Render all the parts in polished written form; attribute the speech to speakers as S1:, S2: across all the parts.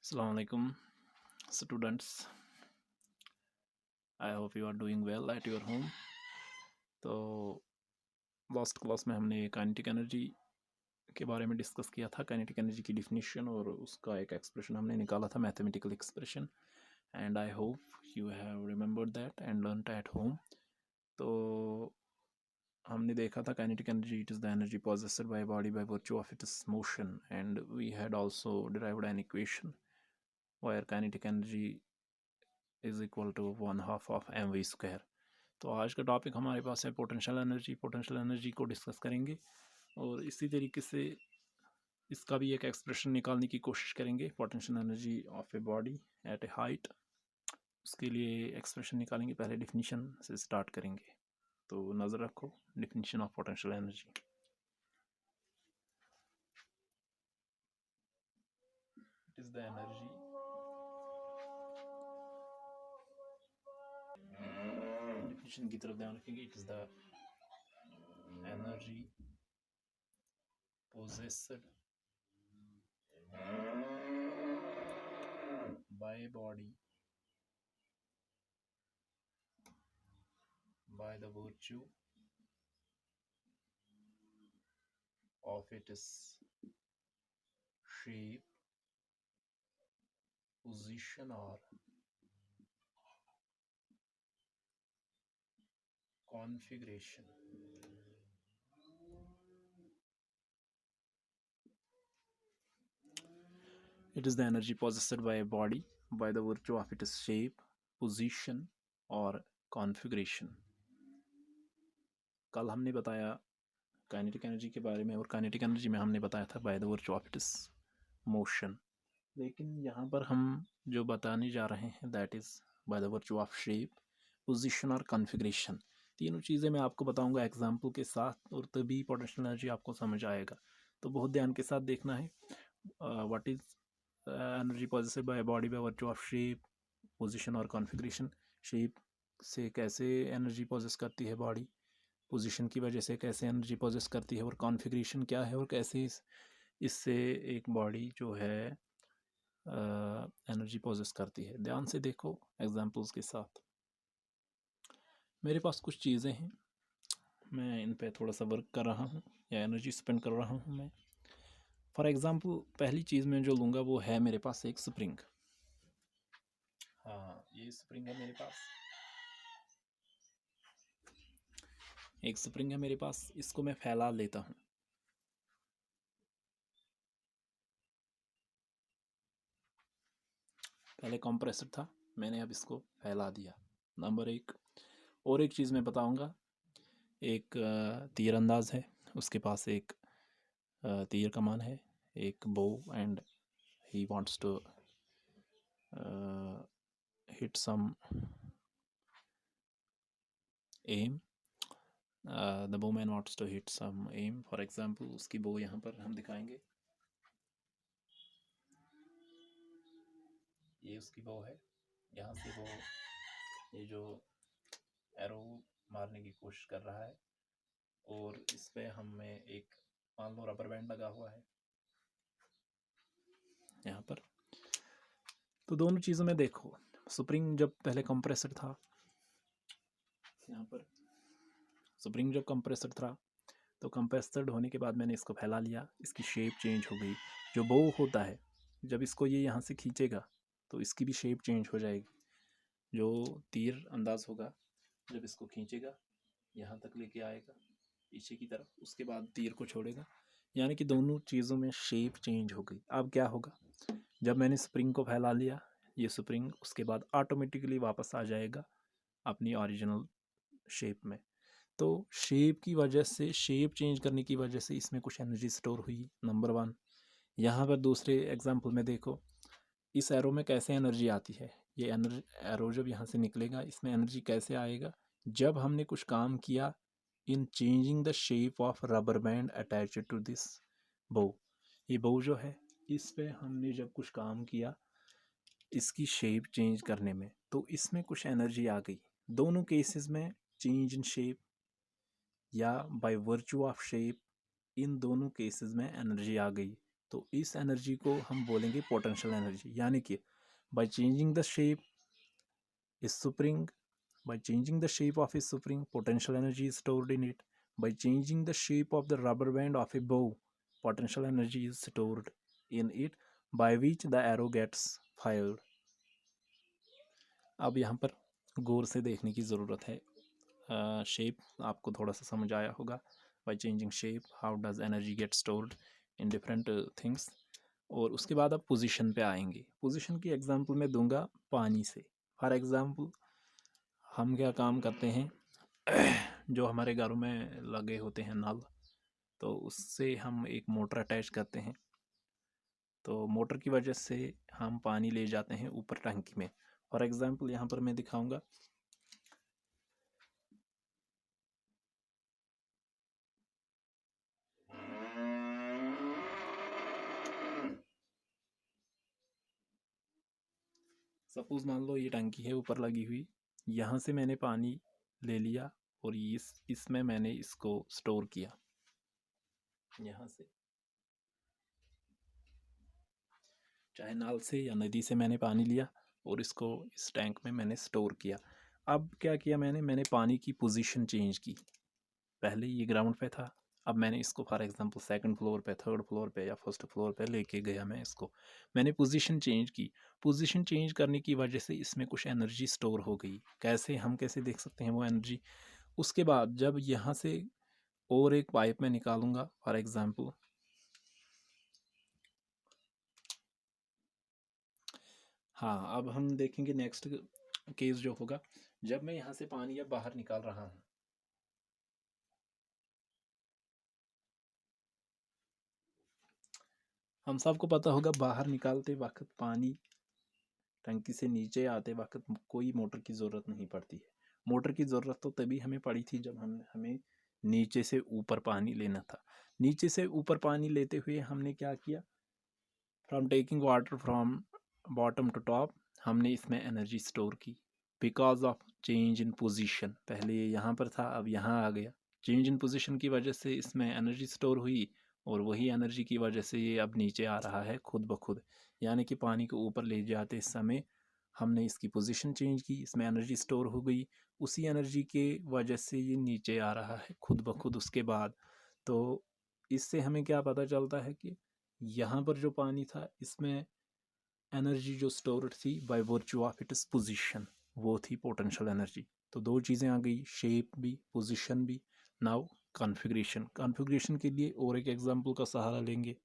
S1: Assalamu alaikum, students. I hope you are doing well at your home. तो last class में हमने kinetic energy के बारे में डिस्कस किया था, काइनेटिक एनर्जी की डिफिनीशन और उसका एक एक्सप्रेशन हमने निकाला था, mathematical expression, and I hope you have remembered that and learned at home. तो हमने देखा था kinetic energy, it is the energy possessed by a body by virtue of its motion, and we had also derived an equation where kinetic energy is equal to 1/2 of mv². तो आज का topic हमारे पास है potential energy. Potential energy को discuss करेंगे और इसी तरीके से इसका भी एक एक्सप्रेशन निकालने की कोशिश करेंगे. Potential energy of a body at A height, उसके लिए एक्सप्रेशन निकालेंगे. पहले डिफिनीशन से स्टार्ट करेंगे. तो नज़र रखो definition of potential energy. It is the energy definition की तरफ ध्यान रखेंगे. It is the energy possessed by a body by the virtue of its shape, position or configuration. It is the energy possessed by a body by the virtue of its shape, position और configuration. कल हमने बताया kinetic energy के बारे में, और kinetic energy में हमने बताया था by the virtue of its motion. लेकिन यहाँ पर हम जो बताने जा रहे हैं that is by the virtue of shape, position और कॉन्फ़िगरेशन. तीनों चीज़ें मैं आपको बताऊंगा एग्जाम्पल के साथ, और तभी पोटेंशियल एनर्जी आपको समझ आएगा. तो बहुत ध्यान के साथ देखना है. What is energy possessed by body by virtue of shape, position और कॉन्फ़िगरेशन. शेप से कैसे एनर्जी पॉजेस करती है बॉडी, पोजीशन की वजह से कैसे एनर्जी पॉजेस करती है, और कॉन्फ़िगरेशन क्या है और कैसे इससे एक बॉडी जो है एनर्जी पॉजेस करती है. ध्यान से देखो एग्जांपल्स के साथ. मेरे पास कुछ चीज़ें हैं, मैं इन पे थोड़ा सा वर्क कर रहा हूँ या एनर्जी स्पेंड कर रहा हूँ मैं. फॉर एग्ज़ाम्पल पहली चीज़ मैं जो लूँगा वो है मेरे पास एक स्प्रिंग. हाँ, ये स्प्रिंग है मेरे पास, एक स्प्रिंग है मेरे पास. इसको मैं फैला लेता हूँ. पहले कंप्रेसर था, मैंने अब इसको फैला दिया. नंबर एक. और एक चीज़ मैं बताऊँगा. एक तीरंदाज है, उसके पास एक तीर कमान है, एक बो, and he wants to hit some aim. The bowman wants to hit some aim. For example, उसकी बो यहाँ पर हम दिखाएंगे. ये उसकी बो है. यहाँ से वो ये जो एरो मारने की कोशिश कर रहा है, और इस पे हमें एक मान लो रबर बैंड लगा हुआ है यहाँ पर. तो दोनों चीज़ों में देखो, स्प्रिंग जब पहले कंप्रेसर था, यहाँ पर स्प्रिंग जब कंप्रेसर था तो कंप्रेसर्ड होने के बाद मैंने इसको फैला लिया, इसकी शेप चेंज हो गई. जो बो होता है, जब इसको ये यहाँ से खींचेगा तो इसकी भी शेप चेंज हो जाएगी. जो तीर अंदाज होगा, जब इसको खींचेगा यहाँ तक लेके आएगा पीछे की तरफ, उसके बाद तीर को छोड़ेगा, यानी कि दोनों चीज़ों में शेप चेंज हो गई. अब क्या होगा, जब मैंने स्प्रिंग को फैला लिया, ये स्प्रिंग उसके बाद ऑटोमेटिकली वापस आ जाएगा अपनी ओरिजिनल शेप में. तो शेप की वजह से, शेप चेंज करने की वजह से इसमें कुछ एनर्जी स्टोर हुई. Number one. यहाँ पर दूसरे एग्जांपल में देखो, इस एरो में कैसे एनर्जी आती है. ये एनर्जी एरो जब यहाँ से निकलेगा, इसमें एनर्जी कैसे आएगा, जब हमने कुछ काम किया in changing the shape of rubber band attach to this bow. ये बो जो है, इस पे हमने जब कुछ काम किया इसकी शेप चेंज करने में, तो इसमें कुछ एनर्जी आ गई. दोनों केसेस में चेंज इन शेप या बाय वर्चू ऑफ शेप, इन दोनों केसेस में एनर्जी आ गई. तो इस एनर्जी को हम बोलेंगे पोटेंशियल एनर्जी। यानी कि by changing the shape is spring, by changing the shape of a spring, potential energy is stored in it. By changing the shape of the rubber band of a bow, potential energy is stored in it, by which the arrow gets fired. अब यहाँ पर गौर से देखने की ज़रूरत है। Shape आपको थोड़ा सा समझ आया होगा। By changing shape how does energy get stored in different things. और उसके बाद अब पोजीशन पे आएंगे। पोजीशन की एग्जांपल मैं दूंगा पानी से। फॉर एग्जांपल हम क्या काम करते हैं, जो हमारे घरों में लगे होते हैं नल, तो उससे हम एक मोटर अटैच करते हैं। तो मोटर की वजह से हम पानी ले जाते हैं ऊपर टंकी में। फॉर एग्जांपल यहाँ पर मैं दिखाऊंगा। सपोज मान लो ये टंकी है ऊपर लगी हुई, यहाँ से मैंने पानी ले लिया और इसमें मैंने इसको स्टोर किया। यहाँ से चाहे नाल से या नदी से मैंने पानी लिया और इसको इस टैंक में मैंने स्टोर किया। अब क्या किया मैंने पानी की पोजीशन चेंज की। पहले ये ग्राउंड पे था, अब मैंने इसको फॉर एग्जांपल सेकंड फ्लोर पे, थर्ड फ्लोर पे या फर्स्ट फ्लोर पे लेके गया। मैंने पोजीशन चेंज की। पोजीशन चेंज करने की वजह से इसमें कुछ एनर्जी स्टोर हो गई। कैसे, हम कैसे देख सकते हैं वो एनर्जी? उसके बाद जब यहाँ से और एक पाइप में निकालूंगा, फॉर एग्जांपल हाँ, अब हम देखेंगे नेक्स्ट केस जो होगा, जब मैं यहाँ से पानी अब बाहर निकाल रहा हूँ। हम सबको पता होगा बाहर निकालते वक्त पानी टंकी से नीचे आते वक्त कोई मोटर की ज़रूरत नहीं पड़ती है। मोटर की ज़रूरत तो तभी हमें पड़ी थी जब हमें नीचे से ऊपर पानी लेना था। नीचे से ऊपर पानी लेते हुए हमने क्या किया, from taking water from bottom to top, हमने इसमें एनर्जी स्टोर की because of change in position. पहले ये यहाँ पर था, अब यहाँ आ गया। चेंज इन पोजीशन की वजह से इसमें एनर्जी स्टोर हुई और वही एनर्जी की वजह से ये अब नीचे आ रहा है खुद ब खुद। यानी कि पानी को ऊपर ले जाते समय हमने इसकी पोजीशन चेंज की, इसमें एनर्जी स्टोर हो गई, उसी एनर्जी के वजह से ये नीचे आ रहा है खुद ब खुद। उसके बाद तो इससे हमें क्या पता चलता है कि यहाँ पर जो पानी था इसमें एनर्जी जो स्टोर्ड थी by virtue of its position, वो थी पोटेंशियल एनर्जी। तो दो चीज़ें आ गई, शेप भी, पोजीशन भी। Now configuration. कॉन्फ़िगरेशन के लिए और एक एग्जांपल का सहारा लेंगे।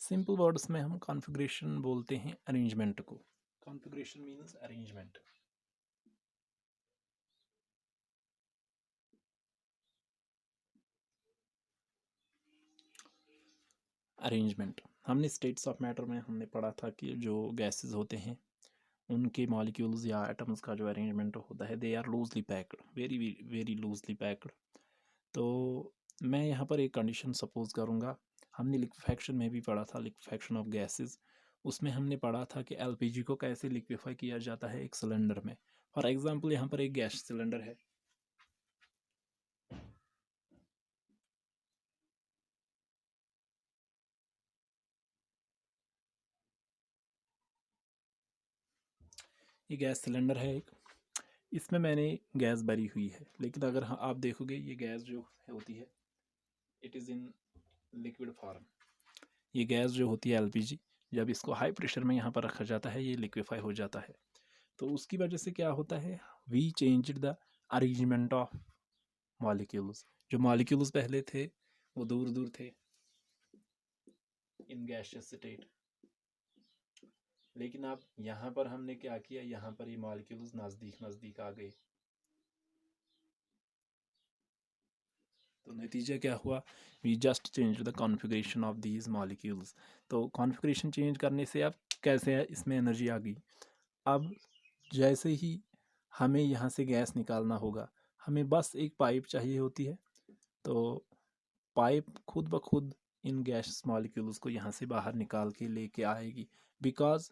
S1: सिंपल वर्ड्स में हम कॉन्फ़िगरेशन बोलते हैं अरेंजमेंट को। Configuration means arrangement. अरेंजमेंट हमने स्टेट्स ऑफ मैटर में हमने पढ़ा था कि जो गैसेस होते हैं उनके मॉलिक्यूल्स या एटम्स का जो अरेंजमेंट होता है, they are loosely packed, very very loosely packed. तो मैं यहाँ पर एक कंडीशन सपोज करूँगा। हमने लिक्विफैक्शन में भी पढ़ा था, लिक्विफैक्शन ऑफ गैसेस। उसमें हमने पढ़ा था कि एलपीजी को कैसे लिक्विफाई किया जाता है एक सिलेंडर में। फॉर एग्जांपल यहाँ पर एक गैस सिलेंडर है, ये गैस सिलेंडर है एक, इसमें मैंने गैस भरी हुई है। लेकिन अगर आप देखोगे ये गैस जो होती है it is in liquid form. ये गैस जो होती है एलपीजी, जब इसको हाई प्रेशर में यहाँ पर रखा जाता है ये लिक्विफाई हो जाता है। तो उसकी वजह से क्या होता है, we changed the arrangement of molecules. जो मॉलिक्यूल्स पहले थे वो दूर दूर थे इन गैसियस स्टेट, लेकिन अब यहाँ पर हमने क्या किया, यहाँ पर ये मॉलिक्यूल्स नज़दीक नज़दीक आ गए। तो नतीजा क्या हुआ, we just change the configuration of these molecules. तो कॉन्फ़िगरेशन चेंज करने से अब कैसे है, इसमें एनर्जी आ गई। अब जैसे ही हमें यहाँ से गैस निकालना होगा, हमें बस एक पाइप चाहिए होती है। तो पाइप खुद ब खुद इन गैस मॉलिक्यूल्स को यहाँ से बाहर निकाल के लेके आएगी। बिकॉज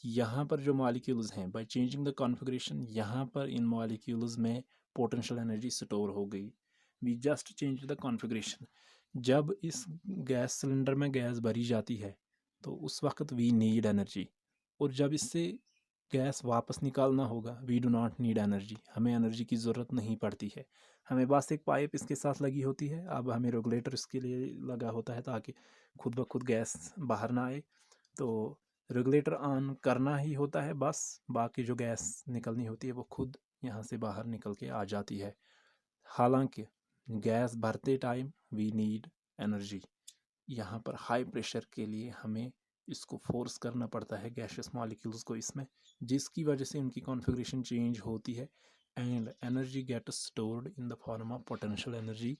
S1: यहाँ पर जो मॉलिक्यूल्स हैं, बाय चेंजिंग द कॉन्फ़िगरेशन, यहाँ पर इन मॉलिक्यूल्स में पोटेंशियल एनर्जी स्टोर हो गई। We just change the configuration. जब इस गैस सिलेंडर में गैस भरी जाती है तो उस वक्त वी नीड एनर्जी, और जब इससे गैस वापस निकालना होगा we do not need energy, हमें एनर्जी की ज़रूरत नहीं पड़ती है। हमें बस एक पाइप इसके साथ लगी होती है, अब हमें रेगुलेटर इसके लिए लगा होता है ताकि खुद ब खुद गैस बाहर ना आए, तो रेगुलेटर ऑन करना ही होता है बस, बाकी जो गैस निकलनी होती है वो खुद यहाँ से बाहर निकल के आ जाती है। हालांकि गैस भरते टाइम वी नीड एनर्जी, यहाँ पर हाई प्रेशर के लिए हमें इसको फोर्स करना पड़ता है गैसियस मॉलिक्यूल्स को इसमें, जिसकी वजह से उनकी कॉन्फ़िगरेशन चेंज होती है and energy get stored in the form of potential energy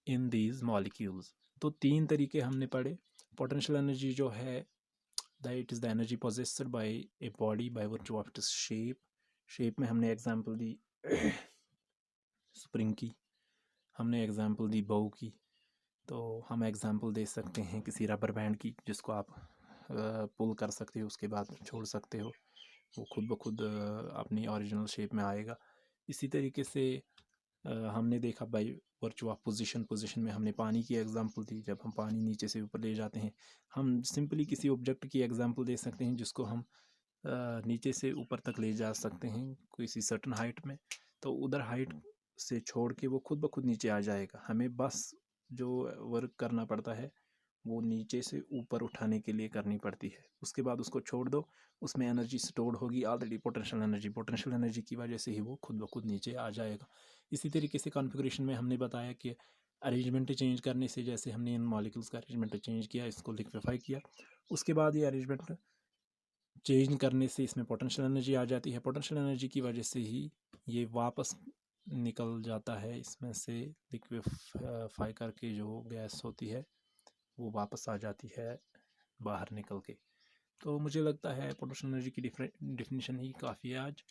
S1: in these molecules. तो 3 तरीके हमने पढ़े। पोटेंशियल एनर्जी जो है that it is the energy possessed by a body by virtue of its shape. Shape में हमने एग्जांपल दी spring की, हमने एग्जांपल दी बो की, तो हम एग्जांपल दे सकते हैं किसी रबर बैंड की जिसको आप पुल कर सकते हो उसके बाद छोड़ सकते हो, वो खुद ब खुद अपनी ओरिजिनल शेप में आएगा। इसी तरीके से हमने देखा बाय वर्चू ऑफ पोजीशन में हमने पानी की एग्जांपल दी, जब हम पानी नीचे से ऊपर ले जाते हैं। हम सिंपली किसी ऑब्जेक्ट की एग्जांपल दे सकते हैं जिसको हम नीचे से ऊपर तक ले जा सकते हैं किसी सर्टन हाइट में, तो उधर हाइट से छोड़ के वो खुद ब खुद नीचे आ जाएगा। हमें बस जो वर्क करना पड़ता है वो नीचे से ऊपर उठाने के लिए करनी पड़ती है, उसके बाद उसको छोड़ दो, उसमें एनर्जी स्टोर्ड होगी ऑलरेडी पोटेंशियल एनर्जी की वजह से ही वो खुद ब खुद नीचे आ जाएगा। इसी तरीके से कॉन्फ़िगरेशन में हमने बताया कि अरेंजमेंट चेंज करने से, जैसे हमने इन मॉलिक्यूल्स का अरेंजमेंट चेंज किया, इसको लिक्विफाई किया, उसके बाद ये अरेंजमेंट चेंज करने से इसमें पोटेंशियल एनर्जी आ जाती है। पोटेंशियल एनर्जी की वजह से ही ये वापस निकल जाता है इसमें से, लिक्विफाई करके जो गैस होती है वो वापस आ जाती है बाहर निकल के। तो मुझे लगता है पोटेंशियल एनर्जी की डिफिनीशन ही काफ़ी है आज,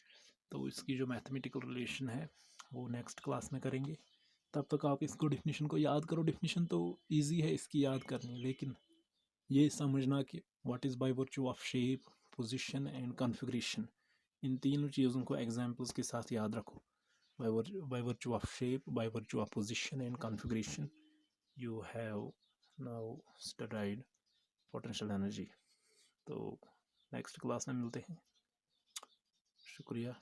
S1: तो इसकी जो मैथमेटिकल रिलेशन है वो नेक्स्ट क्लास में करेंगे। तब तक आप इसको डिफिनीशन को याद करो। डिफिनीशन तो ईजी है इसकी याद करनी, लेकिन ये समझना कि what is by virtue of shape, position and configuration, इन तीनों चीज़ों को एग्जांपल्स के साथ याद रखो। By virtue of shape, by virtue of position and configuration you have now studied potential energy. तो नेक्स्ट क्लास में मिलते हैं। शुक्रिया।